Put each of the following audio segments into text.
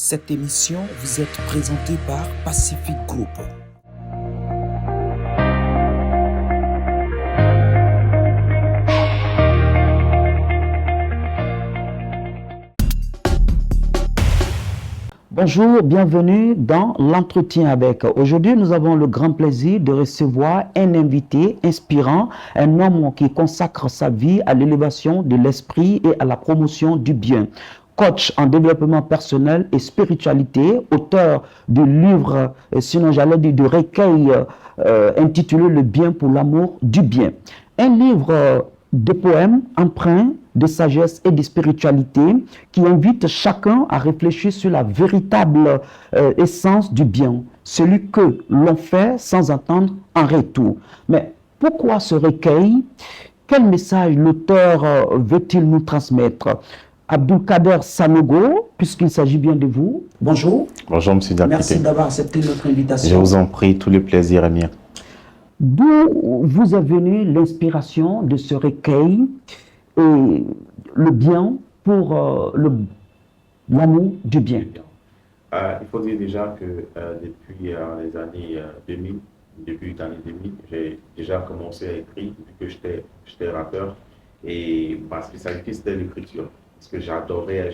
Cette émission vous est présentée par Pacific Group. Bonjour, bienvenue dans l'entretien avec. Aujourd'hui, nous avons le grand plaisir de recevoir un invité inspirant, un homme qui consacre sa vie à l'élévation de l'esprit et à la promotion du bien. Coach en développement personnel et spiritualité, auteur du livre, sinon j'allais dire du recueil intitulé Le bien pour l'amour du bien. Un livre de poèmes empreints de sagesse et de spiritualité qui invite chacun à réfléchir sur la véritable essence du bien, celui que l'on fait sans attendre un retour. Mais pourquoi ce recueil? Quel message l'auteur veut-il nous transmettre? Abdulkader Sanogo, puisqu'il s'agit bien de vous. Bonjour. Bonjour, M. Diakité. Merci d'avoir accepté notre invitation. Je vous en prie, tout le plaisir est mien. D'où vous est venue l'inspiration de ce recueil et le bien pour l'amour du bien? Il faut dire déjà que depuis les années 2000, début des années 2000, j'ai déjà commencé à écrire depuis que j'étais rappeur. Et ma spécialité, c'était l'écriture. Parce que j'adorais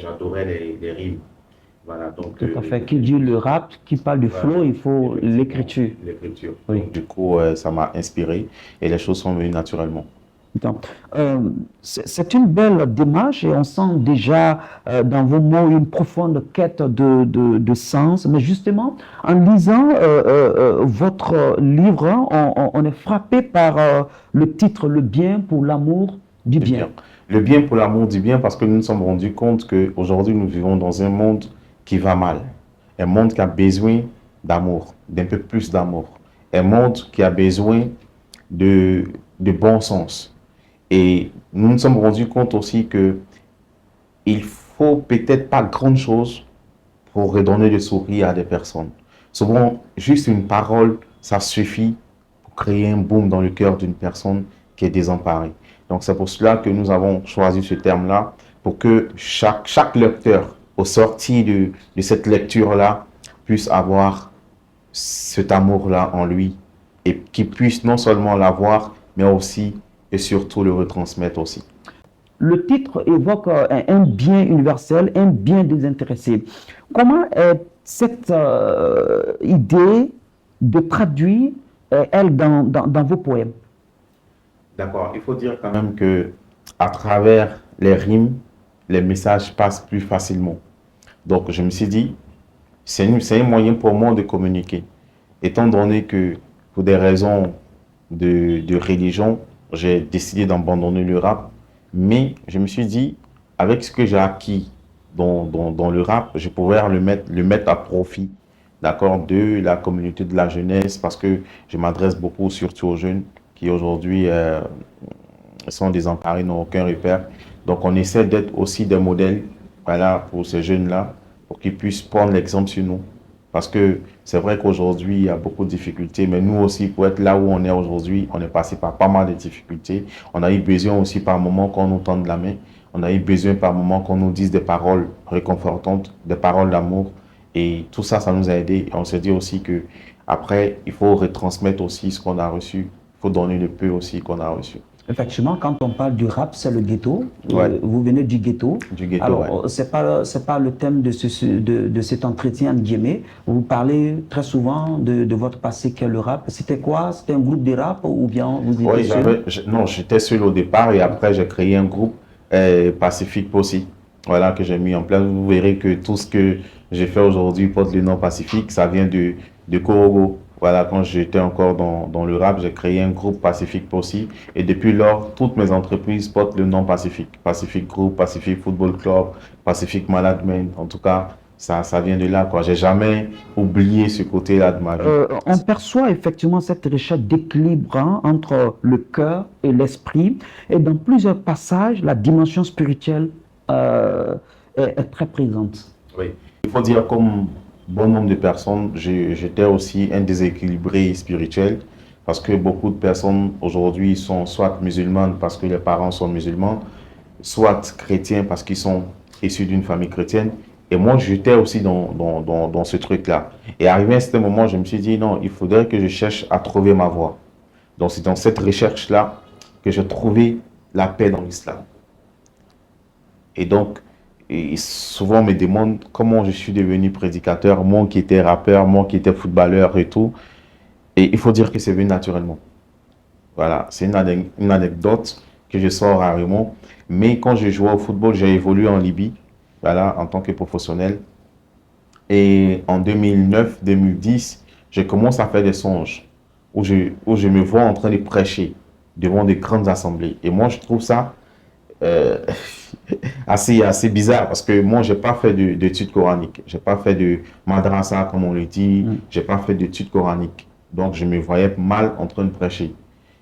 les rimes. Voilà, donc, tout à fait. Qui dit le rap, qui parle du flow, il faut l'écriture. L'écriture. Oui. Donc, du coup, ça m'a inspiré et les choses sont venues naturellement. C'est une belle démarche et on sent déjà dans vos mots une profonde quête de sens. Mais justement, en lisant votre livre, on est frappé par le titre « Le bien pour l'amour du bien ». Le bien pour l'amour du bien, parce que nous nous sommes rendus compte qu'aujourd'hui, nous vivons dans un monde qui va mal. Un monde qui a besoin d'amour, d'un peu plus d'amour. Un monde qui a besoin de bon sens. Et nous nous sommes rendus compte aussi qu'il faut peut-être pas grand chose pour redonner le sourire à des personnes. Souvent, juste une parole, ça suffit pour créer un boom dans le cœur d'une personne qui est désemparée. Donc, c'est pour cela que nous avons choisi ce terme-là, pour que chaque lecteur, au sortir de cette lecture-là, puisse avoir cet amour-là en lui et qu'il puisse non seulement l'avoir, mais aussi et surtout le retransmettre aussi. Le titre évoque un bien universel, un bien désintéressé. Comment est cette idée de traduire, elle, dans vos poèmes? D'accord, il faut dire quand même que à travers les rimes, les messages passent plus facilement. Donc je me suis dit, c'est un moyen pour moi de communiquer. Étant donné que pour des raisons de religion, j'ai décidé d'abandonner le rap. Mais je me suis dit, avec ce que j'ai acquis dans le rap, je pouvais le mettre à profit, d'accord, de la communauté de la jeunesse, parce que je m'adresse beaucoup surtout aux jeunes qui aujourd'hui sont désemparés, n'ont aucun repère. Donc on essaie d'être aussi des modèles, voilà, pour ces jeunes-là, pour qu'ils puissent prendre l'exemple sur nous. Parce que c'est vrai qu'aujourd'hui, il y a beaucoup de difficultés, mais nous aussi, pour être là où on est aujourd'hui, on est passé par pas mal de difficultés. On a eu besoin aussi par moments qu'on nous tende la main. On a eu besoin par moments qu'on nous dise des paroles réconfortantes, des paroles d'amour. Et tout ça, ça nous a aidés. Et on s'est dit aussi que après, il faut retransmettre aussi ce qu'on a reçu. Il faut donner le peu aussi qu'on a reçu. Effectivement, quand on parle du rap, c'est le ghetto. Ouais. Vous venez du ghetto. Du ghetto, alors, ouais. c'est pas le thème de cet entretien, entre guillemets. Vous parlez très souvent de votre passé qu'est le rap. C'était quoi? C'était un groupe de rap ou bien vous étiez seul? Non, j'étais seul au départ et après j'ai créé un groupe Pacific aussi. Voilà, que j'ai mis en place. Vous verrez que tout ce que j'ai fait aujourd'hui porte le nom Pacific. Ça vient de Korogo. Voilà, quand j'étais encore dans le rap, j'ai créé un groupe Pacific aussi. Et depuis lors, toutes mes entreprises portent le nom Pacific. Pacific Group, Pacific Football Club, Pacific Management. En tout cas, ça vient de là, quoi. J'ai jamais oublié ce côté-là de ma vie. On perçoit effectivement cette recherche d'équilibre entre le cœur et l'esprit. Et dans plusieurs passages, la dimension spirituelle est très présente. Oui, il faut dire comme bon nombre de personnes, j'étais aussi un déséquilibré spirituel parce que beaucoup de personnes aujourd'hui sont soit musulmanes parce que les parents sont musulmans, soit chrétiens parce qu'ils sont issus d'une famille chrétienne Et moi, j'étais aussi dans ce truc-là. Et arrivé à ce moment, je me suis dit, non, il faudrait que je cherche à trouver ma voie. Donc, c'est dans cette recherche-là que j'ai trouvé la paix dans l'islam. Et donc, et souvent on me demande comment je suis devenu prédicateur, moi qui étais rappeur, moi qui étais footballeur et tout. Et il faut dire que c'est venu naturellement. Voilà, c'est une anecdote que je sors rarement. Mais quand je jouais au football, j'ai évolué en Libye, voilà, en tant que professionnel. Et en 2009-2010, je commence à faire des songes où je me vois en train de prêcher devant des grandes assemblées. Et moi, je trouve ça euh, assez bizarre parce que moi, je n'ai pas fait d'études coraniques. Je n'ai pas fait de madrasa, comme on le dit. Je n'ai pas fait d'études coraniques. Donc, je me voyais mal en train de prêcher.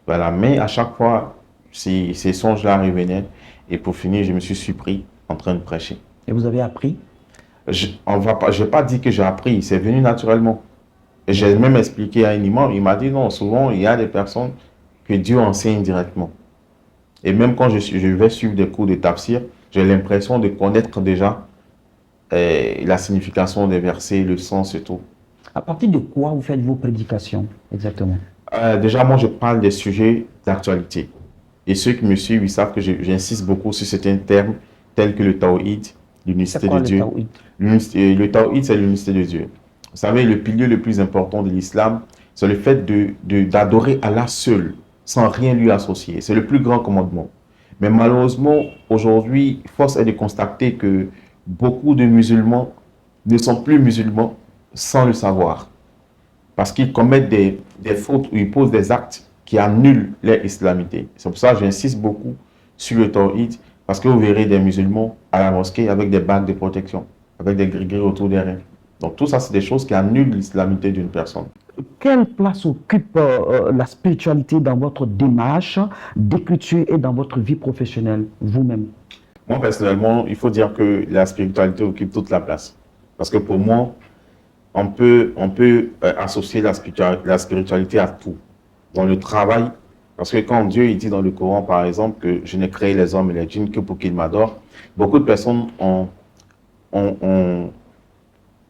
Voilà. Mais à chaque fois, ces songes-là revenaient. Et pour finir, je me suis surpris en train de prêcher. Et vous avez appris? Je n'ai pas dit que j'ai appris, c'est venu naturellement. Et j'ai même expliqué à un imam, il m'a dit non, souvent il y a des personnes que Dieu enseigne directement. Et même quand je vais suivre des cours de tafsir, j'ai l'impression de connaître déjà la signification des versets, le sens et tout. À partir de quoi vous faites vos prédications exactement? Déjà, moi je parle des sujets d'actualité. Et ceux qui me suivent, ils savent que j'insiste beaucoup sur certains termes tels que le tawhid, l'unicité de Dieu. Le tawhid, c'est l'unicité de Dieu. Vous savez, le pilier le plus important de l'islam, c'est le fait d'adorer Allah seul, sans rien lui associer. C'est le plus grand commandement. Mais malheureusement, aujourd'hui, force est de constater que beaucoup de musulmans ne sont plus musulmans sans le savoir. Parce qu'ils commettent des fautes ou ils posent des actes qui annulent leur islamité. C'est pour ça que j'insiste beaucoup sur le tawhid, parce que vous verrez des musulmans à la mosquée avec des bagues de protection, avec des gris-gris autour des reins. Donc tout ça, c'est des choses qui annulent l'islamité d'une personne. Quelle place occupe la spiritualité dans votre démarche d'écriture et dans votre vie professionnelle, vous-même? Moi, personnellement, il faut dire que la spiritualité occupe toute la place. Parce que pour moi, on peut associer la spiritualité à tout. Dans le travail, parce que quand Dieu il dit dans le Coran, par exemple, que je n'ai créé les hommes et les djinns que pour qu'ils m'adorent, beaucoup de personnes ont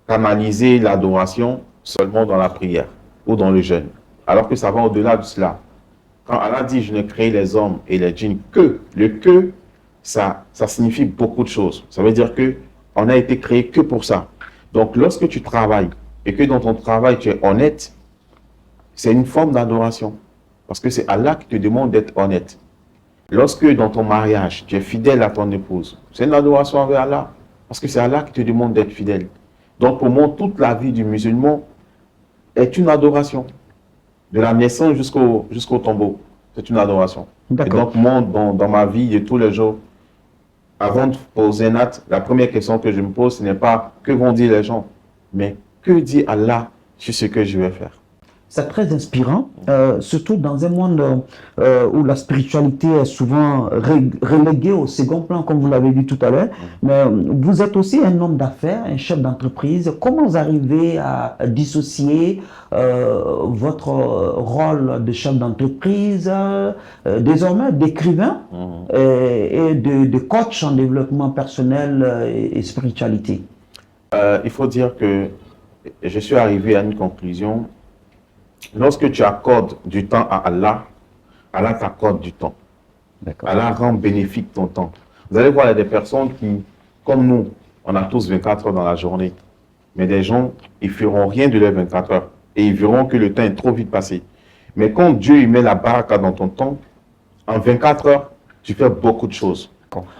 canaliser l'adoration seulement dans la prière ou dans le jeûne. Alors que ça va au-delà de cela. Quand Allah dit « je ne crée les hommes et les djinns que », le « que », ça signifie beaucoup de choses. Ça veut dire que on a été créé que pour ça. Donc lorsque tu travailles et que dans ton travail tu es honnête, c'est une forme d'adoration. Parce que c'est Allah qui te demande d'être honnête. Lorsque dans ton mariage tu es fidèle à ton épouse, c'est une adoration envers Allah. Parce que c'est Allah qui te demande d'être fidèle. Donc pour moi, toute la vie du musulman est une adoration. De la naissance jusqu'au tombeau, c'est une adoration. Et donc moi, dans ma vie de tous les jours, avant de poser un acte, la première question que je me pose, ce n'est pas que vont dire les gens, mais que dit Allah sur ce que je vais faire. C'est très inspirant, surtout dans un monde où la spiritualité est souvent reléguée au second plan, comme vous l'avez dit tout à l'heure. Mais vous êtes aussi un homme d'affaires, un chef d'entreprise. Comment vous arrivez à dissocier votre rôle de chef d'entreprise, désormais d'écrivain et de coach en développement personnel et spiritualité? Il faut dire que je suis arrivé à une conclusion. Lorsque tu accordes du temps à Allah, Allah t'accorde du temps. Allah rend bénéfique ton temps. Vous allez voir, il y a des personnes qui, comme nous, on a tous 24 heures dans la journée. Mais des gens, ils ne feront rien de leurs 24 heures. Et ils verront que le temps est trop vite passé. Mais quand Dieu il met la baraka dans ton temps, en 24 heures, tu fais beaucoup de choses.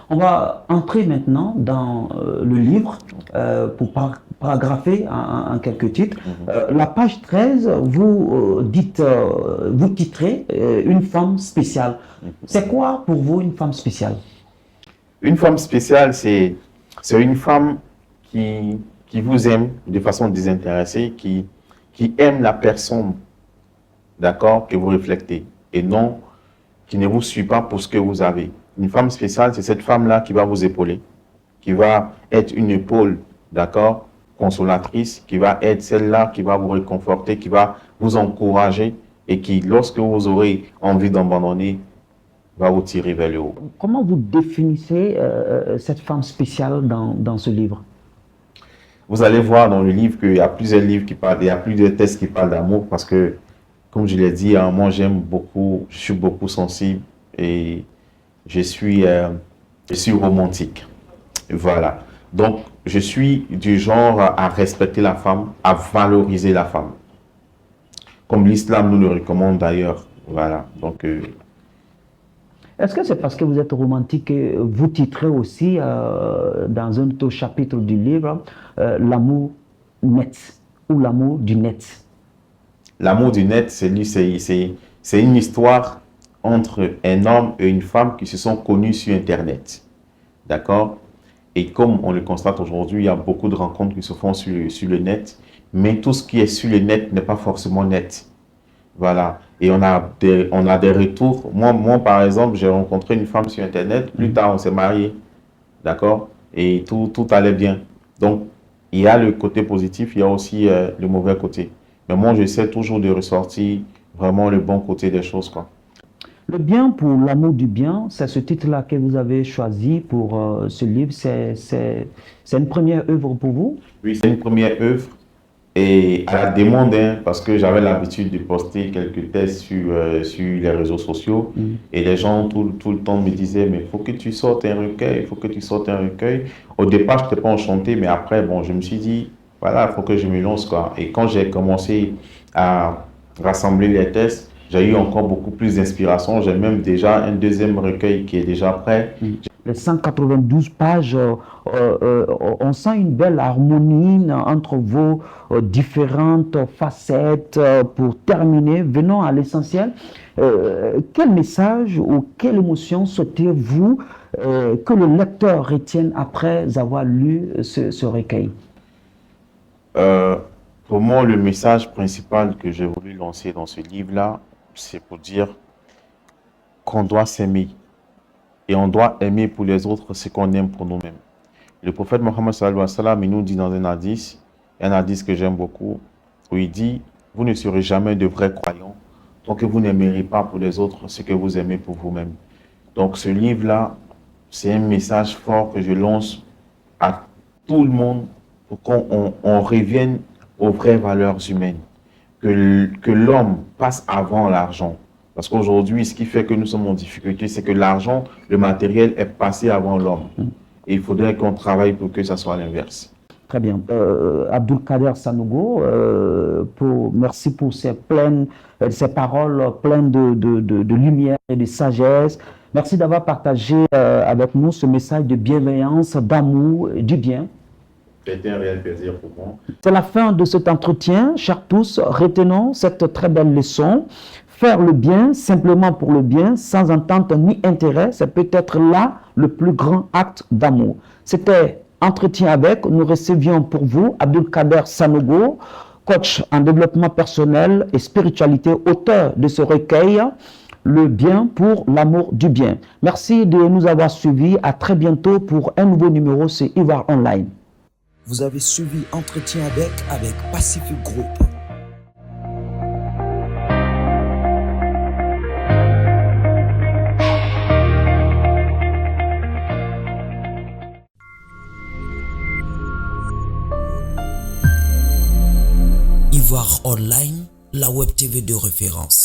On va entrer maintenant dans le livre pour paragrapher en quelques titres. La page 13, vous vous titrez une femme spéciale. C'est quoi pour vous une femme spéciale? Une femme spéciale, c'est une femme qui vous aime de façon désintéressée, qui aime la personne, d'accord, que vous reflétez, et non qui ne vous suit pas pour ce que vous avez. Une femme spéciale, c'est cette femme-là qui va vous épauler, qui va être une épaule, d'accord, consolatrice, qui va être celle-là qui va vous réconforter, qui va vous encourager et qui, lorsque vous aurez envie d'abandonner, va vous tirer vers le haut. Comment vous définissez cette femme spéciale dans ce livre? Vous allez voir dans le livre qu'il y a plusieurs livres qui parlent, il y a plusieurs textes qui parlent d'amour parce que, comme je l'ai dit, hein, moi j'aime beaucoup, je suis beaucoup sensible et je suis romantique. Voilà. Donc, je suis du genre à respecter la femme, à valoriser la femme. Comme l'islam nous le recommande d'ailleurs. Voilà. Donc, Est-ce que c'est parce que vous êtes romantique que vous titrez aussi dans un autre chapitre du livre l'amour net ou l'amour du net? l'amour du net, c'est une histoire entre un homme et une femme qui se sont connus sur Internet. D'accord? Et comme on le constate aujourd'hui, il y a beaucoup de rencontres qui se font sur le net, mais tout ce qui est sur le net n'est pas forcément net. Voilà. Et on a des retours. Moi, par exemple, j'ai rencontré une femme sur Internet. Plus tard, on s'est mariés. D'accord? Et tout allait bien. Donc, il y a le côté positif, il y a aussi le mauvais côté. Mais moi, j'essaie toujours de ressortir vraiment le bon côté des choses, quoi. Le bien pour l'amour du bien, c'est ce titre-là que vous avez choisi pour ce livre. C'est une première œuvre pour vous? Oui, c'est une première œuvre. Et à la demande, hein, parce que j'avais l'habitude de poster quelques textes sur les réseaux sociaux. Et les gens tout le temps me disaient, mais il faut que tu sortes un recueil, il faut que tu sortes un recueil. Au départ, je n'étais pas enchanté, mais après, bon, je me suis dit, voilà, il faut que je me lance, quoi. Et quand j'ai commencé à rassembler les textes, j'ai eu encore beaucoup plus d'inspiration. J'ai même déjà un deuxième recueil qui est déjà prêt. Les 192 pages, on sent une belle harmonie entre vos différentes facettes. Pour terminer, venons à l'essentiel. Quel message ou quelle émotion souhaitez-vous que le lecteur retienne après avoir lu ce recueil? Pour moi, le message principal que j'ai voulu lancer dans ce livre-là, c'est pour dire qu'on doit s'aimer. Et on doit aimer pour les autres ce qu'on aime pour nous-mêmes. Le prophète Mohammed sallallahu alayhi wa sallam, il nous dit dans un hadith que j'aime beaucoup, où il dit, vous ne serez jamais de vrais croyants tant que vous n'aimerez pas pour les autres ce que vous aimez pour vous-même. Donc ce livre-là, c'est un message fort que je lance à tout le monde pour qu'on revienne aux vraies valeurs humaines. Que l'homme passe avant l'argent. Parce qu'aujourd'hui, ce qui fait que nous sommes en difficulté, c'est que l'argent, le matériel est passé avant l'homme. Et il faudrait qu'on travaille pour que ça soit l'inverse. Très bien. Abdulkader Sanogo, merci pour ces paroles pleines de lumière et de sagesse. Merci d'avoir partagé avec nous ce message de bienveillance, d'amour, du bien. C'était un réel plaisir pour moi. C'est la fin de cet entretien. Chers tous, retenons cette très belle leçon. Faire le bien simplement pour le bien, sans entente ni intérêt, c'est peut-être là le plus grand acte d'amour. C'était Entretien avec. Nous recevions pour vous Abdulkader Sanogo, coach en développement personnel et spiritualité, auteur de ce recueil, Le bien pour l'amour du bien. Merci de nous avoir suivis. À très bientôt pour un nouveau numéro sur Ivoire Online. Vous avez suivi Entretien avec Pacific Group. Ivoire Online, la web TV de référence.